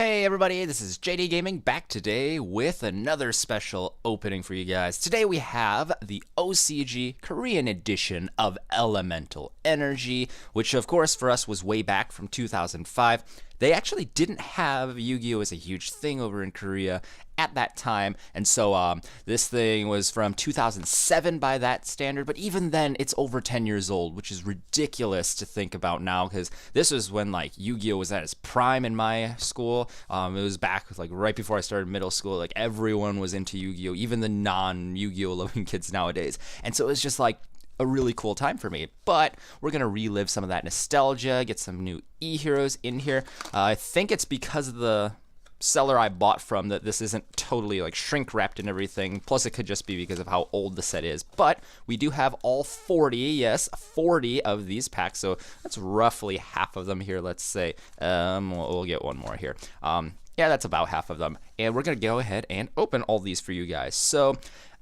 Hey everybody, this is JD Gaming back today with another special opening for you guys. Today we have the OCG Korean edition of Elemental Energy, which of course for us was way back from 2005. They actually didn't have Yu-Gi-Oh! As a huge thing over in Korea at that time, and so this thing was from 2007 by that standard, but even then it's over 10 years old, which is ridiculous to think about now, because this was when like Yu-Gi-Oh! Was at its prime in my school. It was back like right before I started middle school. Like everyone was into Yu-Gi-Oh! Even the non-Yu-Gi-Oh! Loving kids nowadays, and so it was just like a really cool time for me. But we're gonna relive some of that nostalgia, get some new e-heroes in here. I think it's because of the seller I bought from that this isn't totally like shrink wrapped and everything, plus it could just be because of how old the set is. But we do have all 40, yes, 40 of these packs, so that's roughly half of them here. Let's say we'll get one more here. Yeah, that's about half of them, and we're gonna go ahead and open all these for you guys. So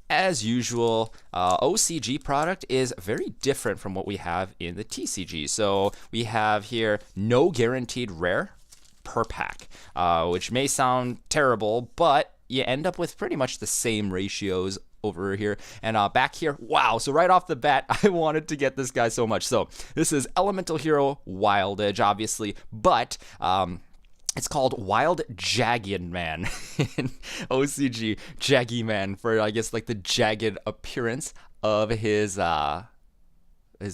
as usual, OCG product is very different from what we have in the TCG. So we have here no guaranteed rare per pack, which may sound terrible, but you end up with pretty much the same ratios over here. And back here, wow, so right off the bat, I wanted to get this guy so much. So this is Elemental Hero Wild Edge, obviously, but it's called Wild Jaggyman in OCG Jaggyman for, I guess, like the jagged appearance of his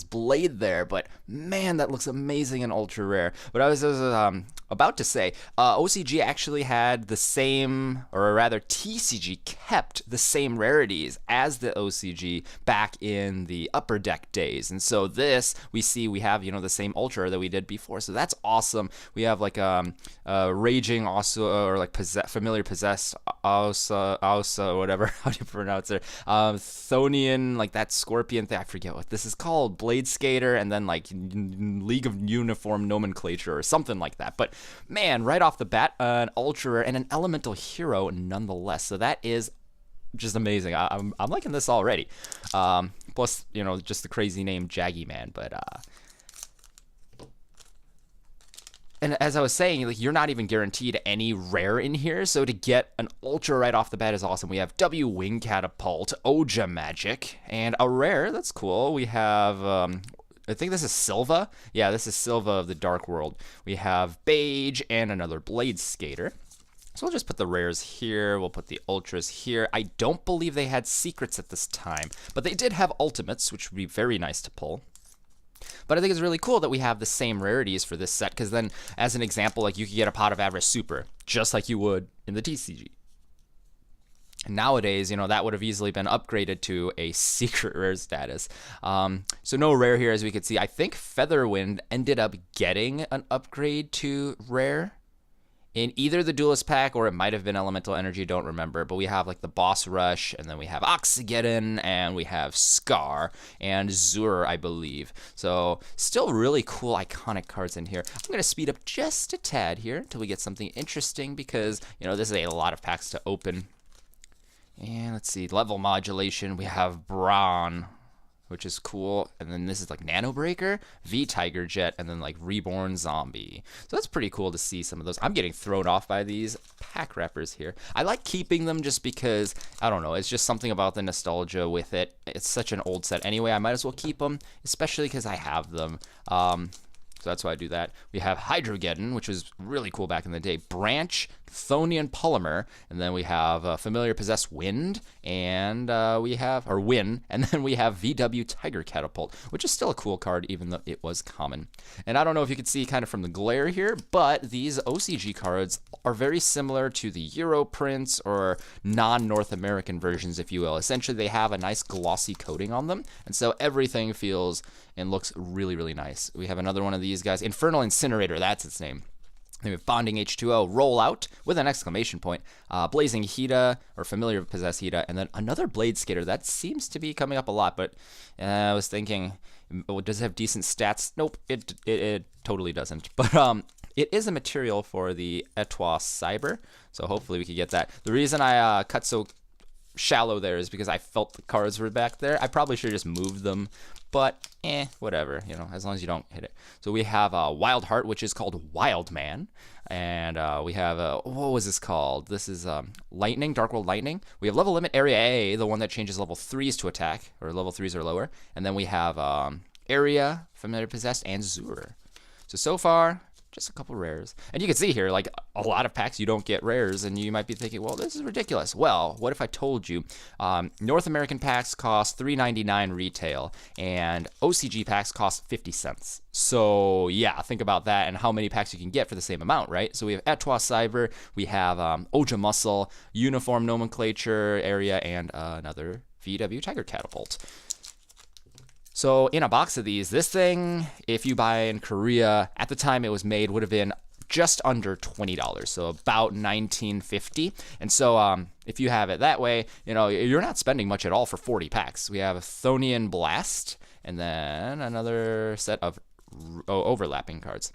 blade there. But man, that looks amazing and ultra rare. But I was about to say, OCG actually had the same, or rather TCG kept the same rarities as the OCG back in the Upper Deck days. And so this, we see we have, you know, the same ultra that we did before. So that's awesome. We have like Raging also, or like Familiar Possessed Ausa, whatever, how do you pronounce it? Thonian, like that scorpion thing, I forget what this is called, Blade Skater, and then like League of Uniform Nomenclature or something like that. But man, right off the bat, an ultra rare and an elemental hero nonetheless. So that is just amazing. I'm liking this already. Plus, you know, just the crazy name Jaggyman. But and as I was saying, like you're not even guaranteed any rare in here. So to get an ultra right off the bat is awesome. We have W Wing Catapult, Oja Magic, and a rare. That's cool. We have I think this is Silva. Yeah, this is Silva of the Dark World. We have Beige and another Blade Skater. So we'll just put the rares here. We'll put the ultras here. I don't believe they had secrets at this time, but they did have ultimates, which would be very nice to pull. But I think it's really cool that we have the same rarities for this set, because then, as an example, like you could get a Pot of Avarice Super, just like you would in the TCG. Nowadays, you know, that would have easily been upgraded to a secret rare status. So no rare here, as we could see. I think Featherwind ended up getting an upgrade to rare in either the Duelist pack, or it might have been Elemental Energy, don't remember. But we have like the Boss Rush, and then we have Oxygeddon, and we have Scar, and Zur, I believe. So still really cool iconic cards in here. I'm going to speed up just a tad here until we get something interesting, because, you know, this is a lot of packs to open. And let's see, level modulation, we have Brawn, which is cool. And then this is like Nano Breaker, V Tiger Jet, and then like Reborn Zombie. So that's pretty cool to see some of those. I'm getting thrown off by these pack wrappers here. I like keeping them just because, I don't know, it's just something about the nostalgia with it. It's such an old set anyway, I might as well keep them, especially because I have them. So that's why I do that. We have Hydrogeddon, which was really cool back in the day. Branch, Thonian Polymer, and then we have Familiar Possessed Wind, and we have, or Win, and then we have VW Tiger Catapult, which is still a cool card, even though it was common. And I don't know if you can see kind of from the glare here, but these OCG cards are very similar to the Euro prints, or non-North American versions, if you will. Essentially, they have a nice glossy coating on them, and so everything feels and looks really, really nice. We have another one of these guys, Infernal Incinerator, that's its name. Then we have Bonding H2O, Rollout with an exclamation point, Blazing Hita, or Familiar Possessed Hita, and then another Blade Skater. That seems to be coming up a lot, but I was thinking, does it have decent stats? Nope, it totally doesn't. But it is a material for the Etoile Cyber, so hopefully we can get that. The reason I cut so shallow there is because I felt the cards were back there. I probably should have just moved them, but whatever, you know, as long as you don't hit it. So we have Wild Heart, which is called Wild Man, and we have what was this called? This is Lightning, Dark World Lightning. We have Level Limit Area A, the one that changes level 3s to attack, or level 3s or lower, and then we have Area, Familiar Possessed, and Zur. So far, just a couple rares. And you can see here, like, a lot of packs you don't get rares, and you might be thinking, well, this is ridiculous. Well, what if I told you North American packs cost $3.99 retail, and OCG packs cost 50 cents. So, yeah, think about that and how many packs you can get for the same amount, right? So we have Etoile Cyber, we have Oja Muscle, Uniform Nomenclature Area, and another VW Tiger Catapult. So in a box of these, this thing, if you buy in Korea, at the time it was made, would have been just under $20, so about $19.50. And so if you have it that way, you know, you're not spending much at all for 40 packs. We have a Thonian Blast, and then another set of overlapping cards.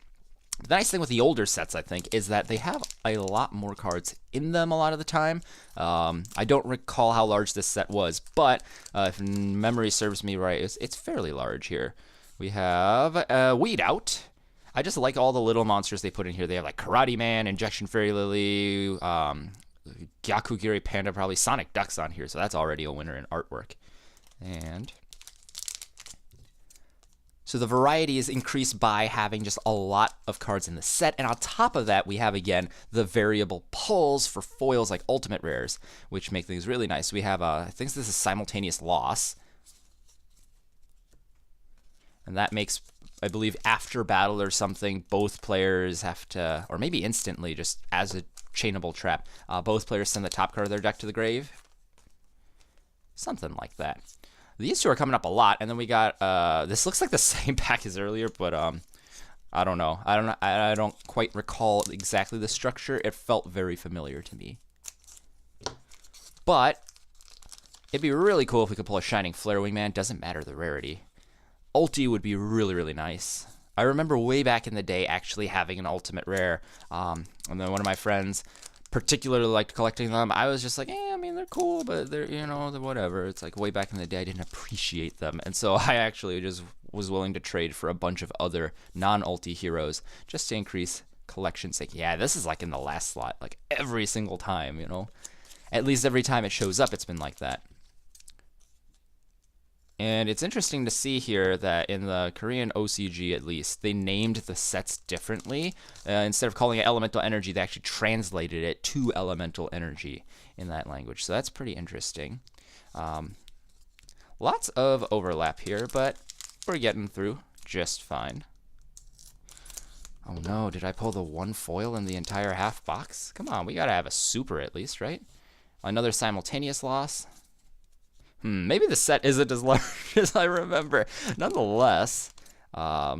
The nice thing with the older sets, I think, is that they have a lot more cards in them a lot of the time. I don't recall how large this set was, but if memory serves me right, it's fairly large here. We have Weed Out. I just like all the little monsters they put in here. They have like Karate Man, Injection Fairy Lily, Gyakugiri Panda, probably Sonic Ducks on here, so that's already a winner in artwork. And so the variety is increased by having just a lot of cards in the set. And on top of that, we have, again, the variable pulls for foils like Ultimate Rares, which make things really nice. We have, I think this is Simultaneous Loss. And that makes, I believe, after battle or something, both players have to, or maybe instantly, just as a chainable trap, both players send the top card of their deck to the grave. Something like that. These two are coming up a lot, and then we got this looks like the same pack as earlier, but I don't know. I don't quite recall exactly the structure. It felt very familiar to me. But it'd be really cool if we could pull a Shining Flare Wingman. Doesn't matter the rarity. Ulti would be really, really nice. I remember way back in the day actually having an ultimate rare, and then one of my friends particularly liked collecting them. I was just like, I mean, they're cool, but they're, you know, whatever. It's like way back in the day, I didn't appreciate them. And so I actually just was willing to trade for a bunch of other non-ulti heroes just to increase collection sake. Yeah, this is like in the last slot, like every single time, you know. At least every time it shows up, it's been like that. And it's interesting to see here that in the Korean OCG, at least, they named the sets differently. Instead of calling it elemental energy, they actually translated it to elemental energy in that language. So that's pretty interesting. Lots of overlap here, but we're getting through just fine. Oh no, did I pull the one foil in the entire half box? Come on, we gotta have a super at least, right? Another Simultaneous Loss. Maybe the set isn't as large as I remember. Nonetheless, I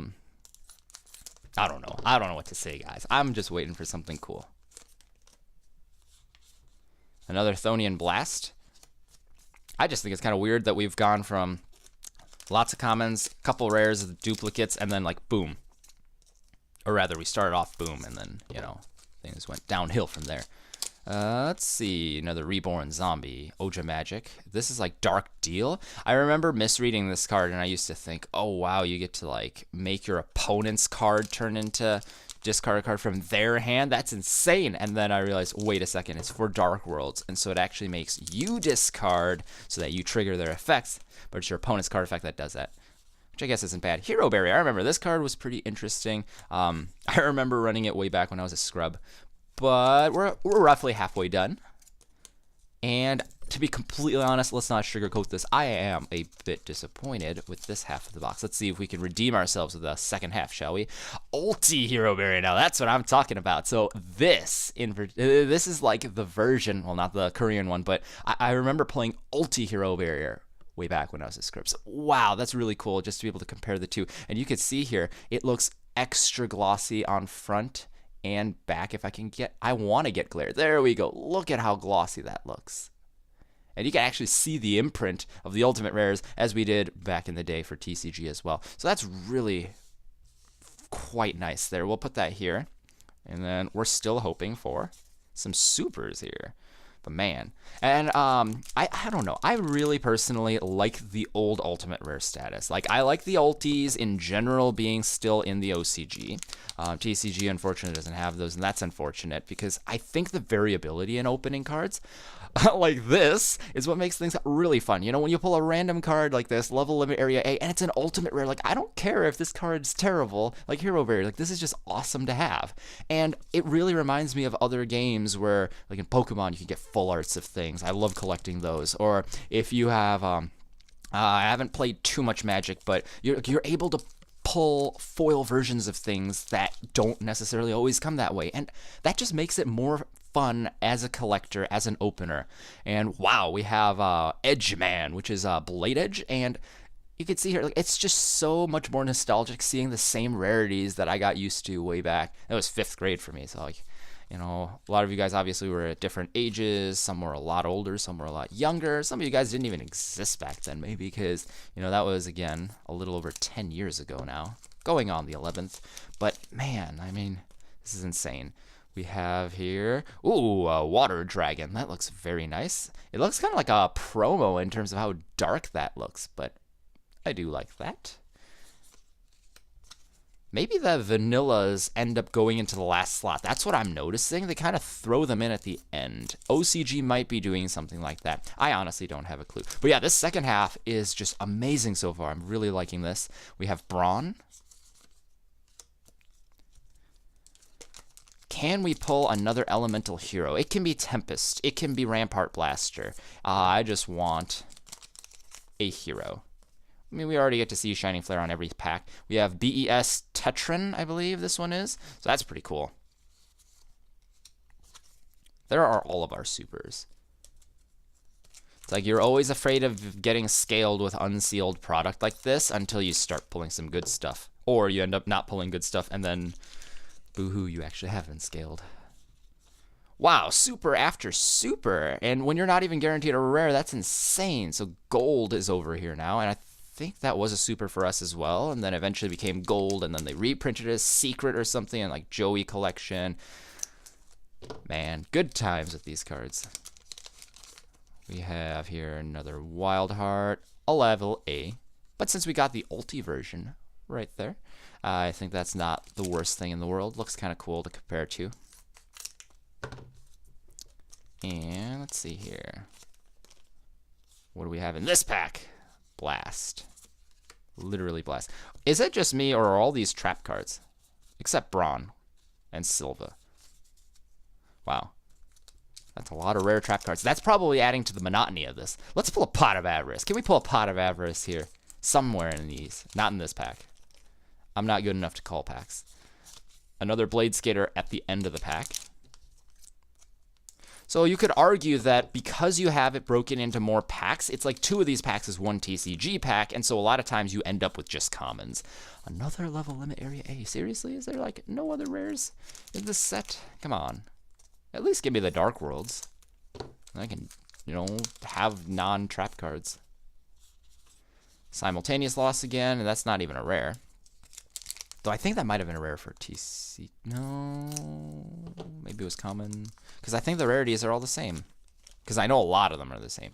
don't know. I don't know what to say, guys. I'm just waiting for something cool. Another Thonian Blast. I just think it's kind of weird that we've gone from lots of commons, couple rares, duplicates, and then like boom. Or rather, we started off boom, and then, you know, things went downhill from there. Let's see, another Reborn Zombie, Oja Magic. This is like Dark Deal. I remember misreading this card, and I used to think, oh wow, you get to like make your opponent's card turn into discard a card from their hand. That's insane. And then I realized, wait a second, it's for Dark Worlds, and so it actually makes you discard so that you trigger their effects, but it's your opponent's card effect that does that. Which I guess isn't bad. Hero Berry, I remember this card was pretty interesting. I remember running it way back when I was a scrub. But we're roughly halfway done. And to be completely honest, let's not sugarcoat this. I am a bit disappointed with this half of the box. Let's see if we can redeem ourselves with the second half, shall we? Ulti Hero Berry, now that's what I'm talking about. So this is like the version, well, not the Korean one, but I remember playing Ulti Hero Barrier way back when I was a script. So, wow, that's really cool just to be able to compare the two. And you can see here, it looks extra glossy on front and back. If I can get, I want to get glare. There we go. Look at how glossy that looks. And you can actually see the imprint of the Ultimate Rares as we did back in the day for TCG as well. So that's really quite nice there. We'll put that here. And then we're still hoping for some supers here. But man, and I don't know. I really personally like the old ultimate rare status. Like I like the ulties in general being still in the OCG. TCG unfortunately doesn't have those, and that's unfortunate because I think the variability in opening cards like this is what makes things really fun. You know, when you pull a random card like this, level limit area A, and it's an ultimate rare, like I don't care if this card's terrible, like hero rare, like this is just awesome to have. And it really reminds me of other games where, like in Pokemon, you can get full arts of things. I love collecting those. Or if you have, I haven't played too much Magic, but you're able to pull foil versions of things that don't necessarily always come that way. And that just makes it more fun as a collector, as an opener. And wow, we have Edgeman, which is Blade Edge, and you can see here, like, it's just so much more nostalgic seeing the same rarities that I got used to way back. It was 5th grade for me, so like, you know, a lot of you guys obviously were at different ages. Some were a lot older, some were a lot younger. Some of you guys didn't even exist back then, maybe because, you know, that was, again, a little over 10 years ago now, going on the 11th. But man, I mean, this is insane. We have here, ooh, a water dragon. That looks very nice. It looks kind of like a promo in terms of how dark that looks, but I do like that. Maybe the vanillas end up going into the last slot. That's what I'm noticing. They kind of throw them in at the end. OCG might be doing something like that. I honestly don't have a clue. But yeah, this second half is just amazing so far. I'm really liking this. We have Brawn. Can we pull another elemental hero? It can be Tempest. It can be Rampart Blaster. I just want a hero. I mean, we already get to see Shining Flare on every pack. We have BES Tetran, I believe this one is. So that's pretty cool. There are all of our supers. It's like you're always afraid of getting scaled with unsealed product like this until you start pulling some good stuff. Or you end up not pulling good stuff and then boo-hoo, you actually have been scaled. Wow, super after super. And when you're not even guaranteed a rare, that's insane. So gold is over here now, and I think that was a super for us as well, and then eventually became gold, and then they reprinted it as secret or something, and like Joey collection. Man, good times with these cards. We have here another Wild Heart, a level A. But since we got the ulti version right there, I think that's not the worst thing in the world. Looks kind of cool to compare to. And let's see here. What do we have in this pack? Blast. Literally Blast. Is it just me, or are all these trap cards? Except Brawn and Silva. Wow. That's a lot of rare trap cards. That's probably adding to the monotony of this. Let's pull a Pot of Avarice. Can we pull a Pot of Avarice here? Somewhere in these. Not in this pack. I'm not good enough to call packs. Another Blade Skater at the end of the pack. So you could argue that because you have it broken into more packs, it's like 2 of these packs is 1 TCG pack, and so a lot of times you end up with just commons. Another level limit area A. Seriously? Is there like no other rares in this set? Come on. At least give me the Dark Worlds. I can, you know, have non-trap cards. Simultaneous Loss again, and that's not even a rare. Though I think that might have been a rare for TC. No, maybe it was common. Because I think the rarities are all the same. Because I know a lot of them are the same.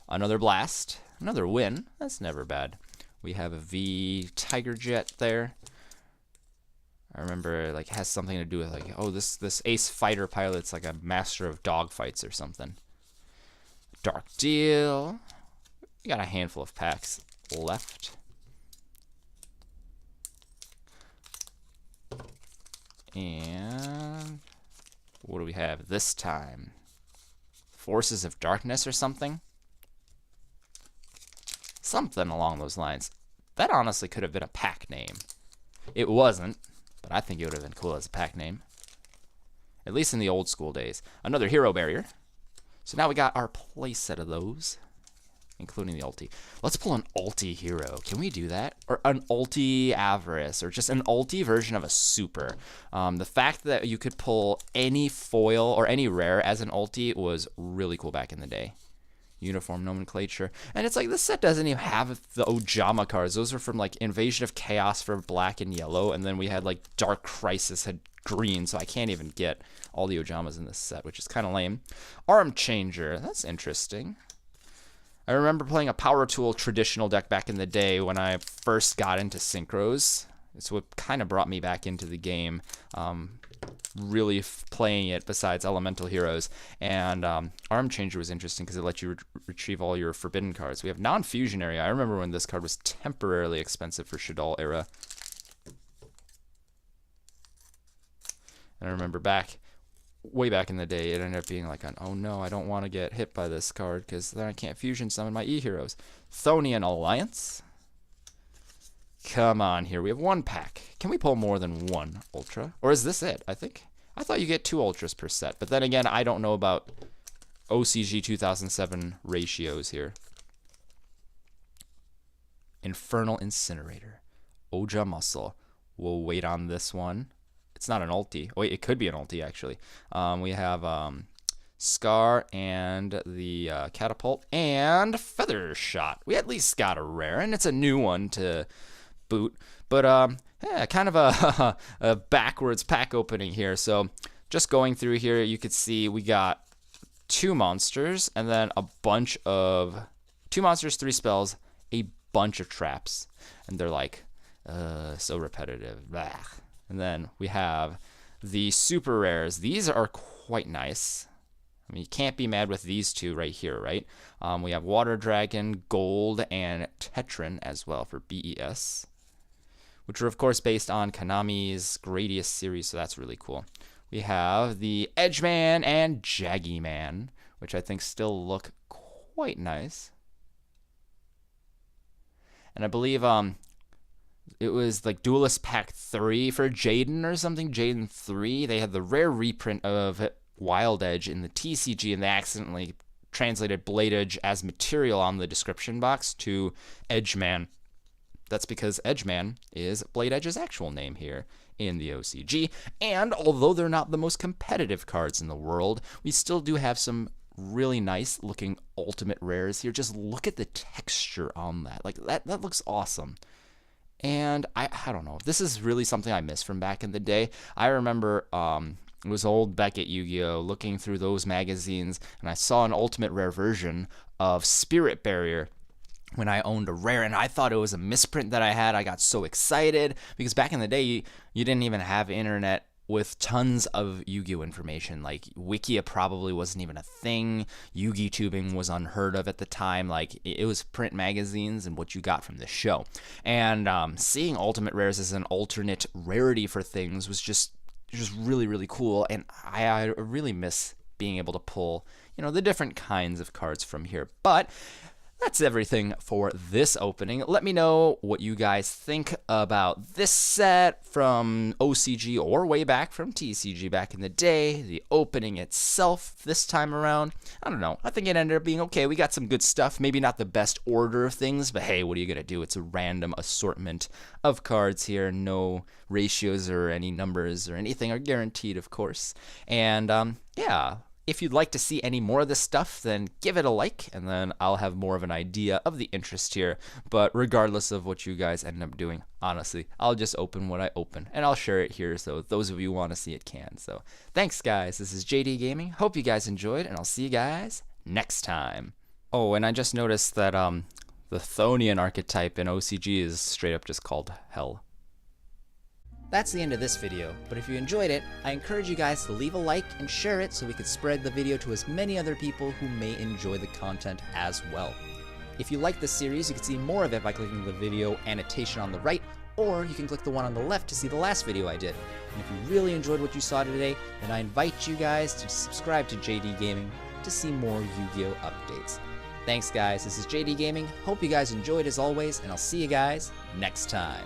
Another Blast. Another Win. That's never bad. We have a V Tiger Jet there. I remember like it has something to do with like, oh, this Ace Fighter pilot's like a master of dogfights or something. Dark Deal. We got a handful of packs left. And what do we have this time? Forces of Darkness or something? Something along those lines. That honestly could have been a pack name. It wasn't, but I think it would have been cool as a pack name. At least in the old school days. Another Hero Barrier. So now we got our playset of those, including the ulti. Let's pull an ulti hero. Can we do that? Or an ulti Avarice, or just an ulti version of a super. The fact that you could pull any foil or any rare as an ulti was really cool back in the day. uniform nomenclature. And it's like this set doesn't even have the Ojama cards. Those are from like Invasion of Chaos for black and yellow, and then we had like Dark Crisis had green, so I can't even get all the Ojamas in this set, which is kind of lame. Arm Changer, that's interesting. I remember playing a Power Tool traditional deck back in the day when I first got into Synchros. It's what kind of brought me back into the game. Really playing it besides Elemental Heroes. And Arm Changer was interesting because it lets you retrieve all your forbidden cards. We have Non-Fusionary. I remember when this card was temporarily expensive for Shaddoll era. And I remember way back in the day, it ended up being like, oh no, I don't want to get hit by this card because then I can't fusion summon my E-Heroes. Thonian Alliance. Come on here. We have one pack. Can we pull more than one Ultra? Or is this it? I thought you get 2 Ultras per set. But then again, I don't know about OCG 2007 ratios here. Infernal Incinerator. Oja Muscle. We'll wait on this one. It's not an ulti. Oh, wait, it could be an ulti, actually. We have Scar and the Catapult and Feather Shot. We at least got a rare, and it's a new one to boot. But yeah, kind of a backwards pack opening here. So just going through here, you could see we got 2 monsters and then a bunch of 2 monsters, 3 spells, a bunch of traps, and they're like so repetitive. Blah. And then we have the super rares. These are quite nice. I mean, you can't be mad with these 2 right here, right? We have Water Dragon, Gold, and Tetran as well for BES, which are, of course, based on Konami's Gradius series, so that's really cool. We have the Edgeman and Jaggyman, which I think still look quite nice. And I believe it was like Duelist Pack 3 for Jaden or something, Jaden 3. They had the rare reprint of Wild Edge in the TCG, and they accidentally translated Blade Edge as material on the description box to Edgeman. That's because Edgeman is Blade Edge's actual name here in the OCG. And although they're not the most competitive cards in the world, we still do have some really nice looking ultimate rares here. Just look at the texture on that. Like that looks awesome. And I don't know. This is really something I miss from back in the day. I remember it was old Beckett Yu-Gi-Oh! Looking through those magazines, and I saw an ultimate rare version of Spirit Barrier when I owned a rare, and I thought it was a misprint that I had. I got so excited because back in the day, you didn't even have internet with tons of Yu-Gi-Oh! Information. Like, Wikia probably wasn't even a thing. Yu-Gi tubing was unheard of at the time. Like, it was print magazines and what you got from the show. And seeing Ultimate Rares as an alternate rarity for things was just really, really cool. And I really miss being able to pull, the different kinds of cards from here. But that's everything for this opening. Let me know what you guys think about this set from OCG or way back from TCG back in the day. The opening itself this time around, I don't know. I think it ended up being okay. We got some good stuff. Maybe not the best order of things, but hey, what are you going to do? It's a random assortment of cards here. No ratios or any numbers or anything are guaranteed, of course. And yeah. If you'd like to see any more of this stuff, then give it a like, and then I'll have more of an idea of the interest here. But regardless of what you guys end up doing, honestly, I'll just open what I open, and I'll share it here so those of you who want to see it can. So thanks, guys. This is JD Gaming. Hope you guys enjoyed, and I'll see you guys next time. Oh, and I just noticed that the Thonian archetype in OCG is straight up just called Hell. That's the end of this video, but if you enjoyed it, I encourage you guys to leave a like and share it so we could spread the video to as many other people who may enjoy the content as well. If you like this series, you can see more of it by clicking the video annotation on the right, or you can click the one on the left to see the last video I did. And if you really enjoyed what you saw today, then I invite you guys to subscribe to JD Gaming to see more Yu-Gi-Oh! Updates. Thanks guys, this is JD Gaming, hope you guys enjoyed as always, and I'll see you guys next time.